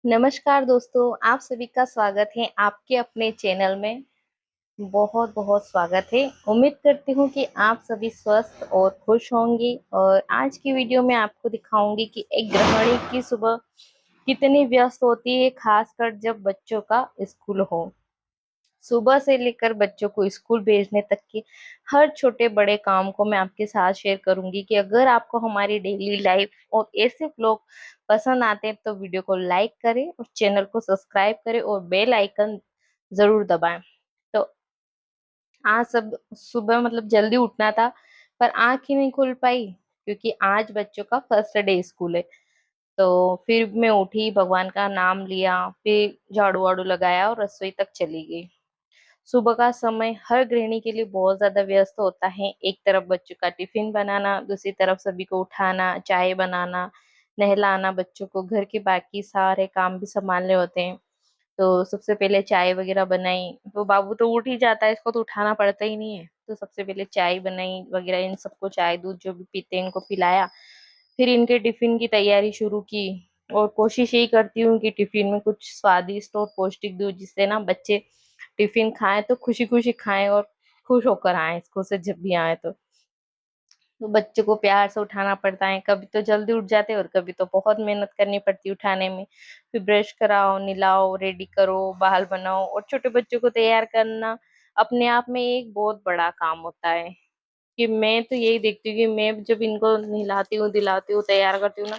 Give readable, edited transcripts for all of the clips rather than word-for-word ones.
नमस्कार दोस्तों, आप सभी का स्वागत है आपके अपने चैनल में। बहुत-बहुत स्वागत है। उम्मीद करती हूँ कि आप सभी स्वस्थ और खुश होंगे और आज की वीडियो में आपको दिखाऊंगी कि एक गृहिणी की सुबह कितनी व्यस्त होती है, खासकर जब बच्चों का स्कूल हो। सुबह से लेकर बच्चों को स्कूल भेजने तक की हर छोटे बड़े काम को मैं आपके साथ शेयर करूंगी कि अगर आपको हमारी डेली लाइफ और ऐसे व्लॉग पसंद आते हैं तो वीडियो को लाइक करें और चैनल को सब्सक्राइब करें और बेल आइकन जरूर दबाएं। तो आज सब सुबह जल्दी उठना था, पर आंख ही नहीं खुल पाई क्योंकि आज बच्चों का फर्स्ट डे स्कूल है। तो फिर मैं उठी, भगवान का नाम लिया, फिर झाड़ू वाड़ू लगाया और रसोई तक चली गई। सुबह का समय हर गृहिणी के लिए बहुत ज्यादा व्यस्त होता है। एक तरफ बच्चों का टिफिन बनाना, दूसरी तरफ सभी को उठाना, चाय बनाना, नहलाना, बच्चों को घर के बाकी सारे काम भी संभालने होते हैं। तो सबसे पहले चाय वगैरह बनाई, तो बाबू तो उठ ही जाता है, इसको तो उठाना पड़ता ही नहीं है। तो सबसे पहले चाय बनाई वगैरह, इन सबको चाय दूध जो भी पीते हैं इनको पिलाया। फिर इनके टिफिन की तैयारी शुरू की और कोशिश यही करती हूँ कि टिफिन में कुछ स्वादिष्ट और पौष्टिक दूं, जिससे ना बच्चे टिफिन खाएं तो खुशी खुशी खाएं और खुश होकर आए स्कूल से जब भी आए तो बच्चे को प्यार से उठाना पड़ता है। कभी तो जल्दी उठ जाते हैं और कभी तो बहुत मेहनत करनी पड़ती है उठाने में। फिर ब्रश कराओ, निलाओ, रेडी करो, बाल बनाओ और छोटे बच्चों को तैयार करना अपने आप में एक बहुत बड़ा काम होता है। कि मैं तो यही देखती हूँ कि मैं जब इनको नहलाती हूँ, दिलाती हूँ, तैयार करती हूँ ना,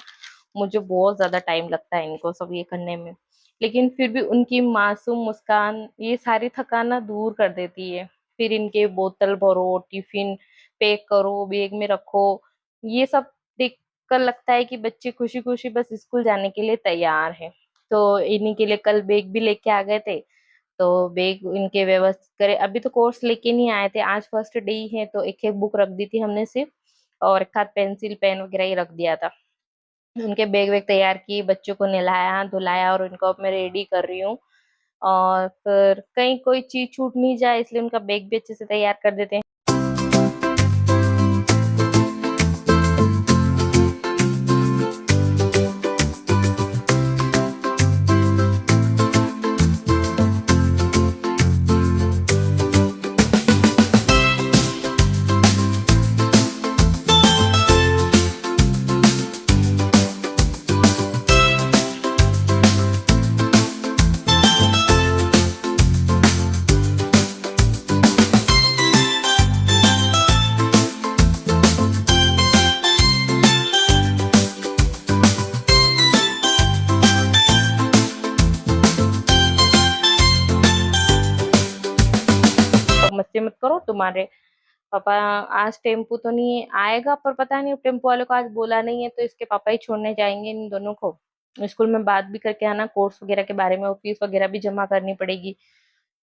मुझे बहुत ज्यादा टाइम लगता है इनको सब ये करने में। लेकिन फिर भी उनकी मासूम मुस्कान ये सारी थकान ना दूर कर देती है। फिर इनके बोतल भरो, टिफिन पैक करो, बैग में रखो, ये सब देख कर लगता है कि बच्चे खुशी खुशी बस स्कूल जाने के लिए तैयार है। तो इन्हीं के लिए कल बैग भी लेके आ गए थे। तो बैग इनके व्यवस्थित करे, अभी तो कोर्स लेके नहीं आए थे, आज फर्स्ट डे ही है तो एक एक बुक रख दी थी हमने सिर्फ, और एक आध पेंसिल पेन वगैरह ही रख दिया था। उनके बैग वैग तैयार किए, बच्चों को नहलाया धुलाया और उनको अब मैं रेडी कर रही हूँ। और फिर कहीं कोई चीज छूट नहीं जाए इसलिए उनका बैग भी अच्छे से तैयार कर देते हैं। अब मस्ती मत करो, तुम्हारे पापा आज टेम्पू तो नहीं आएगा, पर पता नहीं टेम्पो वाले को आज बोला नहीं है तो इसके पापा ही छोड़ने जाएंगे इन दोनों को। स्कूल में बात भी करके आना कोर्स वगैरह के बारे में, और फीस वगैरह भी जमा करनी पड़ेगी।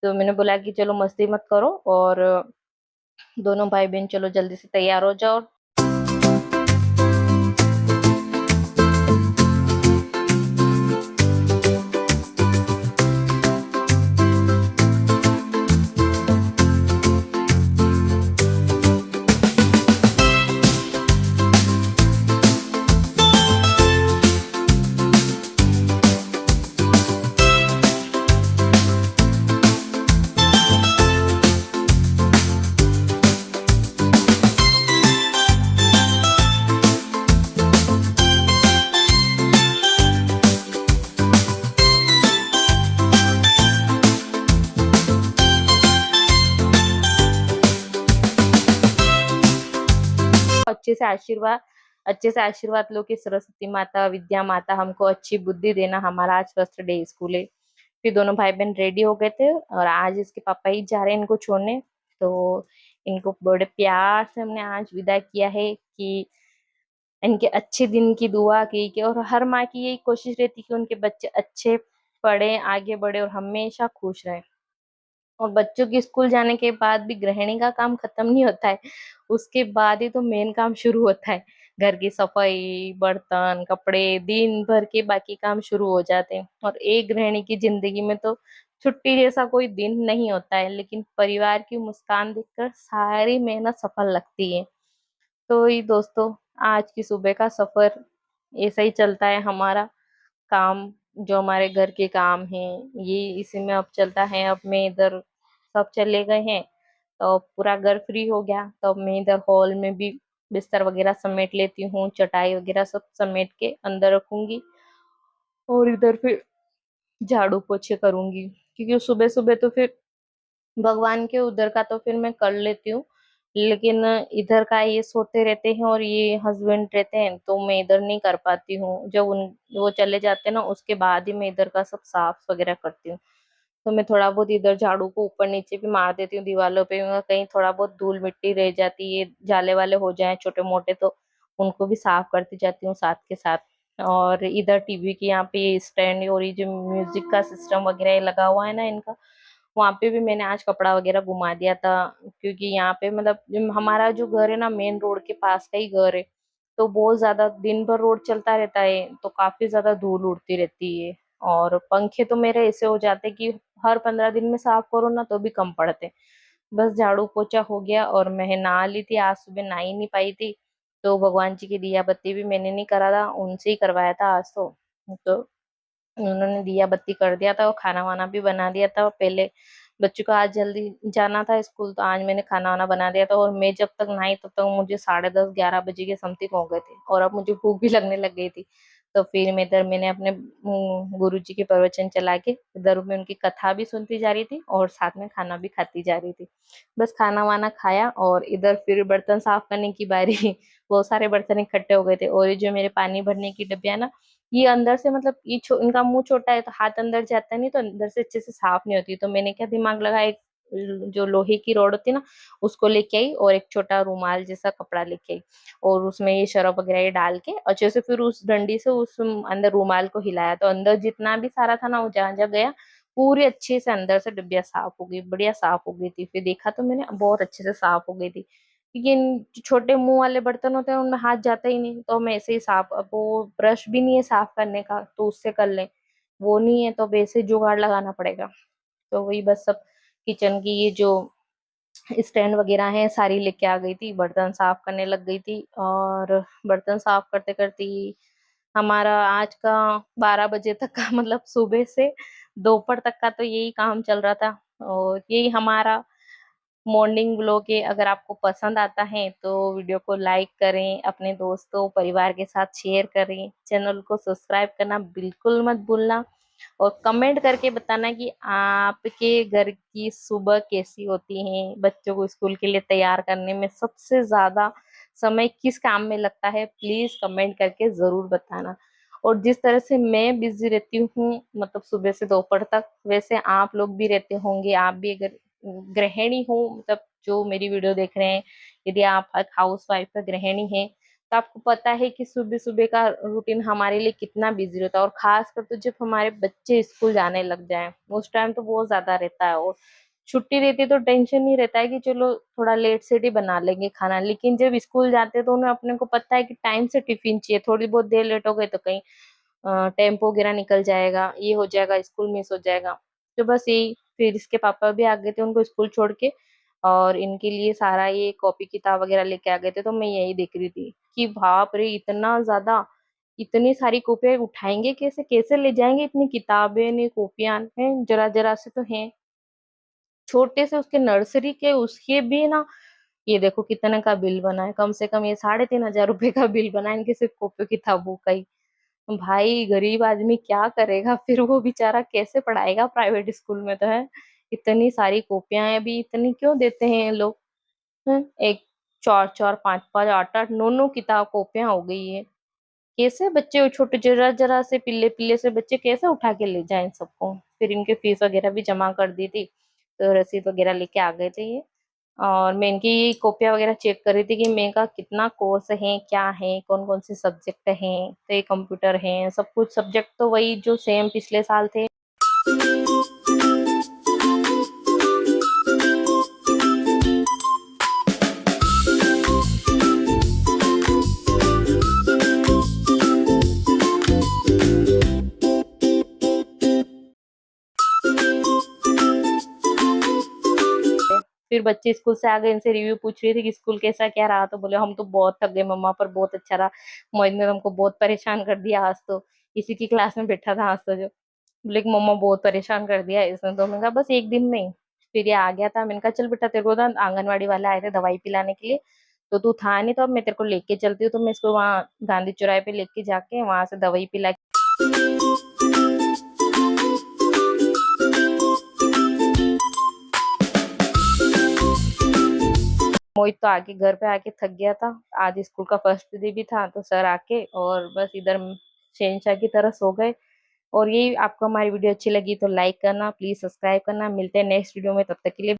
तो मैंने बोला कि चलो मस्ती मत करो और दोनों भाई बहन चलो जल्दी से तैयार हो जाओ। अच्छे से आशीर्वाद लो कि सरस्वती माता, विद्या माता हमको अच्छी बुद्धि देना, हमारा आज फर्स्ट डे स्कूल है। फिर दोनों भाई बहन रेडी हो गए थे और आज इसके पापा ही जा रहे हैं इनको छोड़ने। तो इनको बड़े प्यार से हमने आज विदा किया है कि इनके अच्छे दिन की दुआ की कि, और हर माँ की यही कोशिश रहती है कि उनके बच्चे अच्छे पढ़े, आगे बढ़े और हमेशा खुश रहे। और बच्चों के स्कूल जाने के बाद भी गृहिणी का काम खत्म नहीं होता है। उसके बाद ही तो मेन काम शुरू होता है। घर की सफाई, बर्तन, कपड़े, दिन भर के बाकी काम शुरू हो जाते हैं। और एक गृहिणी की जिंदगी में तो छुट्टी जैसा कोई दिन नहीं होता है, लेकिन परिवार की मुस्कान देखकर सारी मेहनत सफल लगती है। तो ये दोस्तों, आज की सुबह का सफर ऐसा ही चलता है हमारा। काम जो हमारे घर के काम हैं ये इसी में अब चलता है। अब मैं इधर सब चले गए हैं तो पूरा घर फ्री हो गया, तो अब मैं इधर हॉल में भी बिस्तर वगैरह समेट लेती हूँ, चटाई वगैरह सब समेट के अंदर रखूंगी और इधर फिर झाड़ू पोछे करूंगी, क्योंकि सुबह सुबह तो फिर भगवान के उधर का तो फिर मैं कर लेती हूँ, लेकिन इधर का ये सोते रहते हैं और ये हस्बैंड रहते हैं तो मैं इधर नहीं कर पाती हूँ। जब उन वो चले जाते हैं ना उसके बाद ही मैं इधर का सब साफ वगैरह करती हूँ। तो मैं थोड़ा बहुत इधर झाड़ू को ऊपर नीचे भी मार देती हूँ दीवारों पे, कहीं थोड़ा बहुत धूल मिट्टी रह जाती है, जाले वाले हो जाए छोटे मोटे तो उनको भी साफ करती जाती हूँ साथ के साथ। और इधर टीवी की यहाँ पे स्टैंड और ये जो म्यूजिक का सिस्टम वगैरह लगा हुआ है ना इनका, वहां पे भी मैंने आज कपड़ा वगैरह घुमा दिया था। क्योंकि यहाँ पे मतलब हमारा जो घर है ना मेन रोड के पास का ही घर है, तो बहुत ज्यादा दिन भर रोड चलता रहता है तो काफी ज्यादा धूल उड़ती रहती है। और पंखे तो मेरे ऐसे हो जाते कि हर 15 दिन में साफ करो ना तो भी कम पड़ते। बस झाड़ू पोछा हो गया और मैं नहा ली थी, आज सुबह नहा ही नहीं पाई थी, तो भगवान जी की दिया बत्ती भी मैंने नहीं करा था, उनसे ही करवाया था आज तो उन्होंने दिया बत्ती कर दिया था और खाना वाना भी बना दिया था पहले। बच्चों को आज जल्दी जाना था स्कूल तो आज मैंने खाना वाना बना दिया था, और मैं जब तक नहाई तब तक मुझे 10:30-11 बजे के समथिंग हो गए थे और अब मुझे भूख भी लगने लग गई थी। तो फिर मैं इधर मैंने अपने गुरु जी के प्रवचन चला के इधर मैं उनकी कथा भी सुनती जा रही थी और साथ में खाना भी खाती जा रही थी। बस खाना वाना खाया और इधर फिर बर्तन साफ करने की बारी बहुत सारे बर्तन इकट्ठे हो गए थे, और ये जो मेरे पानी भरने की डब्बिया ना, ये अंदर से मतलब ये इनका मुंह छोटा है तो हाथ अंदर जाता नहीं, तो अंदर से अच्छे से साफ नहीं होती। तो मैंने क्या दिमाग लगाया, एक जो लोहे की रॉड होती है ना उसको लेके आई और एक छोटा रूमाल जैसा कपड़ा लेके आई, और उसमें ये शरफ वगैरह ये डाल के अच्छे से फिर उस डंडी से उस अंदर रूमाल को हिलाया, तो अंदर जितना भी सारा था ना वो जहाँ जहाँ गया पूरी अच्छे से अंदर से डिब्बिया साफ हो गई, बढ़िया साफ हो गई थी। फिर देखा तो मैंने बहुत अच्छे से साफ हो गई थी, क्योंकि इन जो छोटे मुंह वाले बर्तन होते हैं उनमें हाथ जाता ही नहीं, तो हम ऐसे ही साफ, अब वो ब्रश भी नहीं है साफ करने का तो उससे कर लें, वो नहीं है तो अब ऐसे जुगाड़ लगाना पड़ेगा। तो वही बस सब किचन की ये जो स्टैंड वगैरह है सारी लेके आ गई थी, बर्तन साफ करने लग गई थी, और बर्तन साफ करते करते ही हमारा आज का 12 बजे तक का मतलब सुबह से दोपहर तक का तो यही काम चल रहा था। और यही हमारा मॉर्निंग व्लॉग है। अगर आपको पसंद आता है तो वीडियो को लाइक करें, अपने दोस्तों परिवार के साथ शेयर करें, चैनल को सब्सक्राइब करना बिल्कुल मत भूलना, और कमेंट करके बताना कि आपके घर की सुबह कैसी होती है। बच्चों को स्कूल के लिए तैयार करने में सबसे ज्यादा समय किस काम में लगता है, प्लीज कमेंट करके जरूर बताना। और जिस तरह से मैं बिजी रहती हूँ मतलब सुबह से दोपहर तक, वैसे आप लोग भी रहते होंगे। आप भी अगर गृहिणी हो, मतलब जो मेरी वीडियो देख रहे हैं, यदि आप एक हाउस वाइफ का गृहिणी है तो आपको पता है कि सुबह सुबह का रूटीन हमारे लिए कितना बिजी रहता है, और खासकर तो जब हमारे बच्चे स्कूल जाने लग जाएं उस टाइम तो बहुत ज्यादा रहता है। और छुट्टी रहती है तो टेंशन नहीं रहता है कि चलो थोड़ा लेट सेट ही बना लेंगे खाना, लेकिन जब स्कूल जाते हैं तो उन्हें अपने को पता है कि टाइम से टिफिन चाहिए, थोड़ी बहुत देर लेट हो गई तो कहीं टेम्पो वगैरह निकल जाएगा, ये हो जाएगा, स्कूल मिस हो जाएगा। तो बस यही, फिर इसके पापा भी आ गए थे उनको स्कूल छोड़ के, और इनके लिए सारा ये कॉपी किताब वगैरह लेके आ गए थे, तो मैं यही देख रही थी कि बाप रे इतना ज्यादा, इतनी सारी कॉपियां उठाएंगे कैसे, कैसे ले जाएंगे इतनी किताबें ने कॉपियां हैं, जरा जरा से तो हैं, छोटे से उसके नर्सरी के उसके भी ना। ये देखो कितने का बिल बना है, कम से कम ये 3,500 रुपए का बिल बना है इनके सिर्फ कॉपी किताबों का ही। भाई गरीब आदमी क्या करेगा फिर, वो बेचारा कैसे पढ़ाएगा प्राइवेट स्कूल में तो है। इतनी सारी कॉपियां हैं, अभी इतनी क्यों देते हैं ये लोग हैं? एक चार चार पांच पांच आठ आठ नौ नौ किताब कॉपियां हो गई है, कैसे बच्चे छोटे जरा जरा से पिल्ले पिल्ले से बच्चे कैसे उठा के ले जाएं सबको। फिर इनके फीस वगैरह भी जमा कर दी थी, तो रसीद वगैरह लेके आ गए थे ये। और मैं इनकी कॉपियां वगैरह चेक कर रही थी कि मैं का कितना कोर्स है, क्या है, कौन कौन से सब्जेक्ट हैं, तो ये कंप्यूटर है, सब कुछ सब्जेक्ट तो वही जो सेम पिछले साल थे। फिर बच्चे स्कूल से आ गए, इनसे रिव्यू पूछ रही थी कि स्कूल कैसा क्या रहा, तो बोले हम तो बहुत थक गए मम्मा, पर बहुत अच्छा रहा, मोहित ने हमको बहुत परेशान कर दिया आज तो, इसी की क्लास में बैठा था आज तो जो। बोले कि मम्मा बहुत परेशान कर दिया है इसने, तो मैंने कहा बस एक दिन में ही। फिर ये आ गया था, मैंने कहा चल बेटा तेरे को ना आंगनवाड़ी वाले आए थे दवाई पिलाने के लिए, तो तू था नहीं, तो अब मैं तेरे को लेके चलती हूँ, तो मैं इसको वहाँ गांधी चौराहे पे लेके जाके वहां से दवाई पिला। मोहित तो आके घर पे आके थक गया था, आज स्कूल का फर्स्ट डे भी था, तो सर आके और बस इधर शहनशाह की तरह सो गए। और ये आपको हमारी वीडियो अच्छी लगी तो लाइक करना, प्लीज सब्सक्राइब करना। मिलते हैं नेक्स्ट वीडियो में, तब तक के लिए।